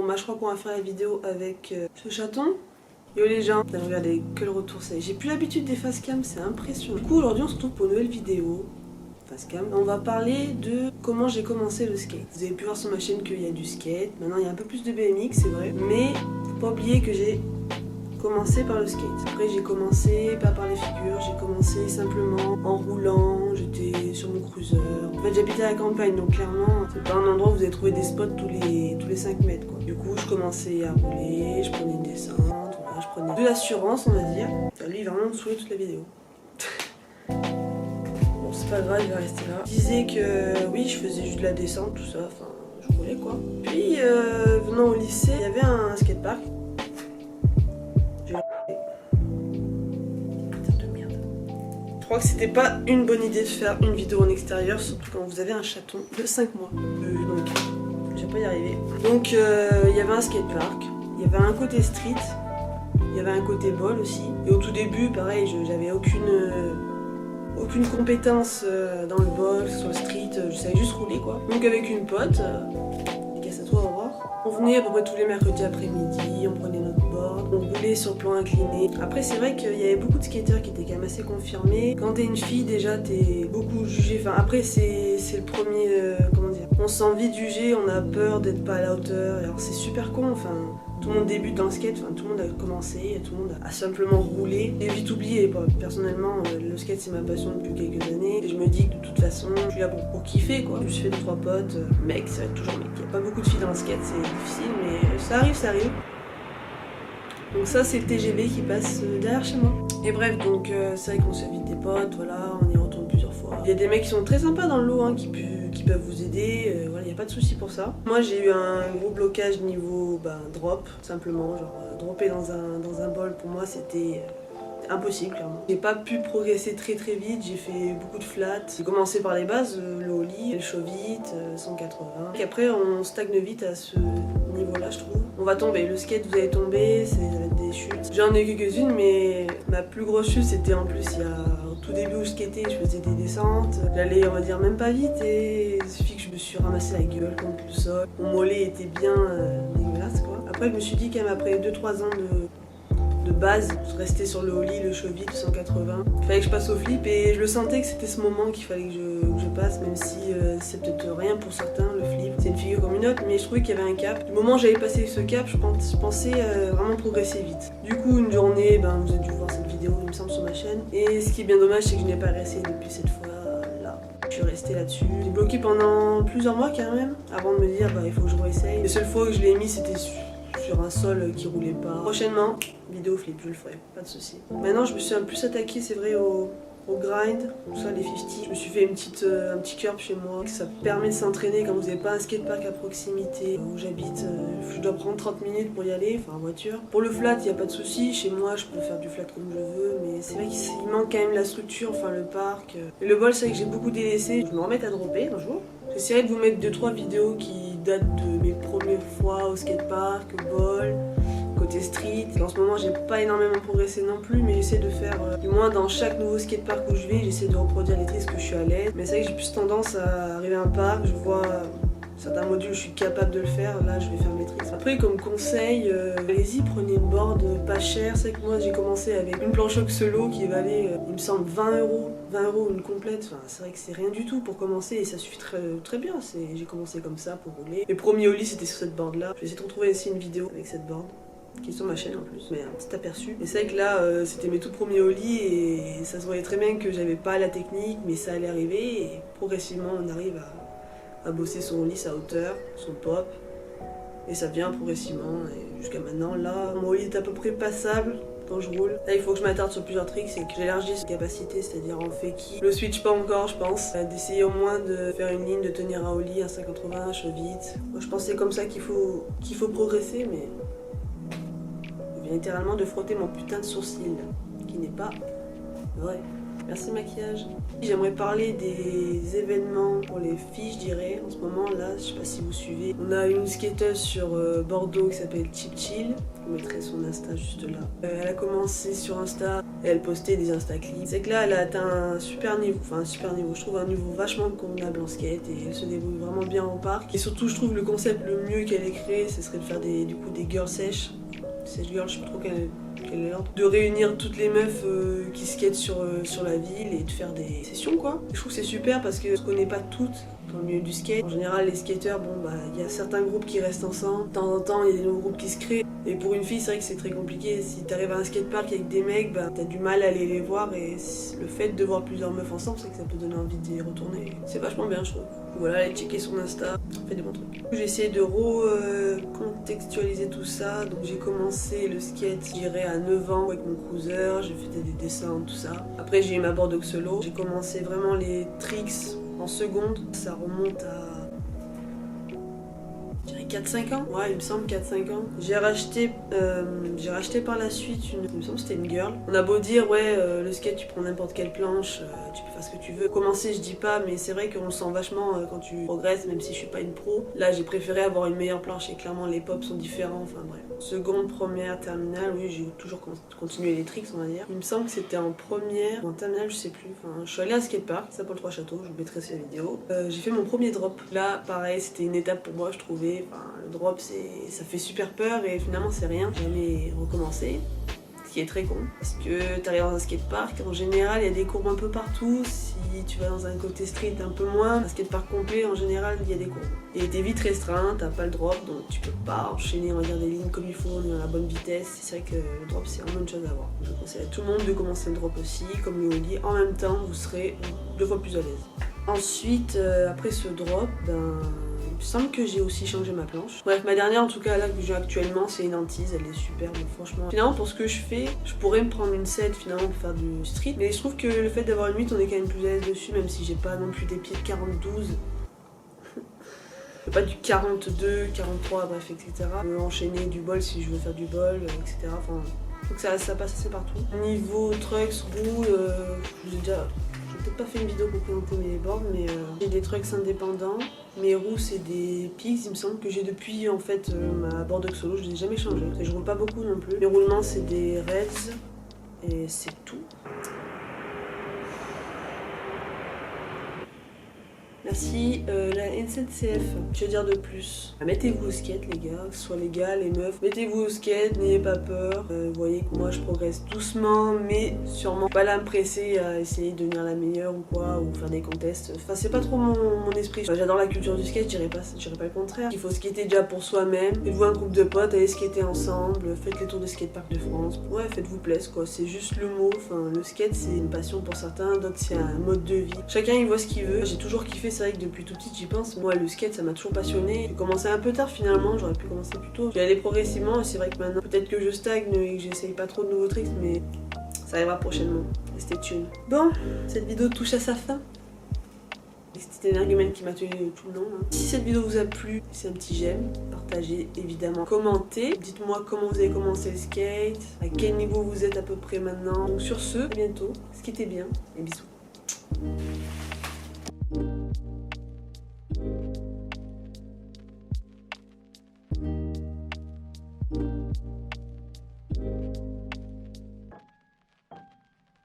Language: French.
Bon bah je crois qu'on va faire la vidéo avec ce chaton. Yo les gens, regardez que le retour c'est. J'ai plus l'habitude des facecam, c'est impressionnant. Du coup aujourd'hui on se retrouve pour une nouvelle vidéo. Facecam. On va parler de comment j'ai commencé le skate. Vous avez pu voir sur ma chaîne qu'il y a du skate. Maintenant il y a un peu plus de BMX, c'est vrai. Mais faut pas oublier que j'ai commencé par le skate. Après j'ai commencé pas par les figures, j'ai commencé simplement en roulant, j'étais sur mon cruiser. En fait j'habitais à la campagne donc clairement c'est pas un endroit où vous allez trouver des spots tous les 5 mètres quoi. Du coup je commençais à rouler, je prenais une descente, voilà, je prenais de l'assurance on va dire. Lui il va vraiment me saouler toute la vidéo. Bon c'est pas grave, il va rester là. Je disais que oui je faisais juste de la descente tout ça, enfin je roulais quoi. Puis venant au lycée il y avait un skatepark. Je crois que c'était pas une bonne idée de faire une vidéo en extérieur, surtout quand vous avez un chaton de 5 mois. Donc, je vais pas y arriver. Donc, il y avait un skatepark, il y avait un côté street, il y avait un côté ball aussi. Et au tout début, pareil, j'avais aucune compétence dans le ball, sur le street, je savais juste rouler quoi. Donc, avec une pote, dédicace à toi Aurore, on venait à peu près tous les mercredis après-midi, on prenait notre board, on roulait sur le plan incliné. Après c'est vrai qu'il y avait beaucoup de skateurs qui étaient quand même assez confirmés. Quand t'es une fille déjà t'es beaucoup jugée, enfin après c'est le premier, comment dire, on se sent vite jugé, on a peur d'être pas à la hauteur, alors c'est super con, enfin tout le monde débute dans le skate, enfin tout le monde a commencé, tout le monde a simplement roulé. J'ai vite oublié, personnellement le skate c'est ma passion depuis quelques années et je me dis que de toute façon je suis là pour kiffer quoi. Je fais 2-3 potes, mec, ça va être toujours mec. Il n'y a pas beaucoup de filles dans le skate, c'est difficile mais ça arrive, ça arrive. Donc ça c'est le TGV qui passe derrière chez moi. Et bref donc c'est vrai qu'on se fait vite des potes, voilà, on y retourne plusieurs fois. Il y a des mecs qui sont très sympas dans le lot hein, qui peuvent vous aider, voilà, il n'y a pas de souci pour ça. Moi j'ai eu un gros blocage niveau drop, simplement, genre dropper dans un bol pour moi c'était impossible clairement. J'ai pas pu progresser très vite, j'ai fait beaucoup de flats. J'ai commencé par les bases, le ollie, le show vite, 180. Et après on stagne vite à ce niveau là je trouve. On va tomber, le skate vous allez tomber, ça va être des chutes. J'en ai eu quelques-unes mais ma plus grosse chute c'était en plus au tout début où je skatais, je faisais des descentes. J'allais on va dire même pas vite et il suffit que je me suis ramassé la gueule contre le sol. Mon mollet était bien dégueulasse quoi. Après je me suis dit quand même après 2-3 ans de base, je restais sur le ollie, le cheville, 180. Il fallait que je passe au flip et je le sentais que c'était ce moment qu'il fallait que je passe, même si c'est peut-être rien pour certains, le flip. C'est une figure comme une autre, mais je trouvais qu'il y avait un cap. Du moment où j'avais passé ce cap, je pensais vraiment progresser vite. Du coup, une journée, vous avez dû voir cette vidéo, il me semble, sur ma chaîne. Et ce qui est bien dommage, c'est que je n'ai pas réessayé depuis cette fois-là. Je suis restée là-dessus. J'ai bloqué pendant plusieurs mois quand même, avant de me dire, il faut que je réessaye. Les seules fois que je l'ai mis, c'était sur un sol qui roulait pas. Prochainement, vidéo flip, je le ferai, pas de soucis. Maintenant, je me suis un peu plus attaquée, c'est vrai, au grind, tout ça, les 50. Je me suis fait un petit curb chez moi. Ça permet de s'entraîner quand vous n'avez pas un skatepark à proximité où j'habite. Je dois prendre 30 minutes pour y aller, enfin en voiture. Pour le flat, il n'y a pas de souci. Chez moi, je peux faire du flat comme je veux, mais c'est vrai qu'il manque quand même la structure, enfin le parc. Et le bol, c'est vrai que j'ai beaucoup délaissé. Je me remets à dropper un jour. J'essaierai de vous mettre 2-3 vidéos qui datent de mes premières fois au skatepark, au bol, côté street. En ce moment j'ai pas énormément progressé non plus, mais j'essaie de faire, du moins dans chaque nouveau skatepark où je vais, j'essaie de reproduire les tricks que je suis à l'aise. Mais c'est vrai que j'ai plus tendance à arriver à un parc, je vois certains modules, je suis capable de le faire, là je vais faire mes tricks. Après comme conseil, allez-y, prenez une board pas chère. C'est vrai que moi j'ai commencé avec une planche Oxelo qui valait, il me semble, 20 €. 20 € une complète, enfin, c'est vrai que c'est rien du tout pour commencer et ça suffit très bien. J'ai commencé comme ça pour rouler. Les premiers ollies c'était sur cette board là. Je vais essayer de retrouver ici une vidéo avec cette board qui est sur ma chaîne en plus, mais un petit aperçu. Et c'est vrai que là c'était mes tout premiers ollies et ça se voyait très bien que j'avais pas la technique, mais ça allait arriver et progressivement on arrive à bosser son ollie, sa hauteur, son pop. Et ça vient progressivement et jusqu'à maintenant là mon ollie est à peu près passable. Quand je roule. Là il faut que je m'attarde sur plusieurs tricks et que j'élargisse la capacité, c'est-à-dire en fakie. Le switch pas encore je pense. D'essayer au moins de faire une ligne, de tenir un ollie, un 180, un show vite. Moi je pense que c'est comme ça qu'il faut progresser, mais je viens littéralement de frotter mon putain de sourcil qui n'est pas vrai. Merci maquillage. J'aimerais parler des événements pour les filles, je dirais. En ce moment là, je sais pas si vous suivez. On a une skateuse sur Bordeaux qui s'appelle Chip Chill. Je vous mettrai son Insta juste là. Elle a commencé sur Insta et elle postait des Insta clips. C'est que là elle a atteint un super niveau, je trouve un niveau vachement convenable en skate et elle se débrouille vraiment bien en parc. Et surtout je trouve le concept le mieux qu'elle ait créé, ce serait de faire des girl sesh girl, je sais pas trop quelle est l'ordre, de réunir toutes les meufs qui skatent sur la ville et de faire des sessions quoi. Je trouve que c'est super parce qu'on se connaît pas toutes dans le milieu du skate. En général les skateurs, il y a certains groupes qui restent ensemble, de temps en temps il y a des nouveaux groupes qui se créent. Et pour une fille c'est vrai que c'est très compliqué, si t'arrives à un skatepark avec des mecs, t'as du mal à aller les voir et le fait de voir plusieurs meufs ensemble c'est que ça peut donner envie d'y retourner. C'est vachement bien je trouve. Voilà, allez checker son Insta, on fait des bons trucs. J'ai essayé de recontextualiser tout ça, donc j'ai commencé le skate, je dirais à 9 ans avec mon cruiser, j'ai fait des dessins, tout ça. Après j'ai eu ma board solo, j'ai commencé vraiment les tricks en seconde, ça remonte à 4-5 ans. Ouais, il me semble 4-5 ans. J'ai racheté par la suite il me semble que c'était une girl. On a beau dire, ouais, le skate, tu prends n'importe quelle planche, tu peux faire ce que tu veux. Commencer, je dis pas, mais c'est vrai qu'on le sent vachement quand tu progresses, même si je suis pas une pro. Là, j'ai préféré avoir une meilleure planche et clairement, les pops sont différents, enfin bref. Seconde, première, terminale, oui, j'ai toujours continué les tricks, on va dire. Il me semble que c'était en première, ou en terminale, je sais plus. Enfin, je suis allée à un skatepark, ça s'appelle Trois Châteaux, je vous mettrai sur la vidéo. J'ai fait mon premier drop. Là, pareil, c'était une étape pour moi, je trouvais. Enfin, le drop, ça fait super peur et finalement, c'est rien. J'ai jamais recommencé. Ce qui est très con, parce que t'arrives dans un skatepark, en général il y a des courbes un peu partout, si tu vas dans un côté street un peu moins, un skatepark complet en général il y a des courbes. Et t'es vite restreint, t'as pas le drop, donc tu peux pas enchaîner on va dire des lignes comme il faut, ni à la bonne vitesse. C'est vrai que le drop c'est vraiment une chose à avoir. Je conseille à tout le monde de commencer le drop aussi, comme le dit, en même temps vous serez 2 fois plus à l'aise. Ensuite, après ce drop, il me semble que j'ai aussi changé ma planche. Bref, ma dernière en tout cas là que j'ai actuellement c'est une hantise, elle est superbe franchement. Finalement pour ce que je fais, je pourrais me prendre une 7 finalement pour faire du street. Mais je trouve que le fait d'avoir une 8 on est quand même plus à l'aise dessus, même si j'ai pas non plus des pieds de 42. Pas du 42, 43, bref, etc. Je peux enchaîner du bol si je veux faire du bol, etc. Enfin, faut que ça passe assez partout. Niveau trucks, roues, j'ai peut-être pas fait une vidéo pour présenter mes boards, mais j'ai des trucks indépendants. Mes roues c'est des Pigs, il me semble que j'ai depuis en fait ma board solo, je les ai jamais changé. Je roule pas beaucoup non plus. Les roulements c'est des Reds et c'est tout. Merci, la NCF, que dire de plus? Mettez-vous au skate les gars, que ce soit les gars, les meufs, mettez-vous au skate, n'ayez pas peur. Vous voyez que moi je progresse doucement, mais sûrement pas là à me presser à essayer de devenir la meilleure ou quoi, ou faire des contests. Enfin c'est pas trop mon esprit. Enfin, j'adore la culture du skate, je dirais pas le contraire. Il faut skater déjà pour soi-même, faites-vous un groupe de potes, allez skater ensemble, faites les tours de skatepark de France. Ouais, faites-vous plaisir quoi, c'est juste le mot. Enfin le skate c'est une passion pour certains, d'autres c'est un mode de vie. Chacun il voit ce qu'il veut. J'ai toujours kiffé. C'est vrai que depuis tout petit j'y pense, moi le skate ça m'a toujours passionné. J'ai commencé un peu tard finalement, j'aurais pu commencer plus tôt. J'ai allé progressivement et c'est vrai que maintenant peut-être que je stagne et que j'essaye pas trop de nouveaux tricks, mais ça arrivera prochainement. Restez tuned. Bon, cette vidéo touche à sa fin. C'était un argument qui m'a tenu tout le long. Si cette vidéo vous a plu, c'est un petit j'aime, partagez évidemment, commentez, dites-moi comment vous avez commencé le skate, à quel niveau vous êtes à peu près maintenant. Donc sur ce, à bientôt, skatez bien et bisous.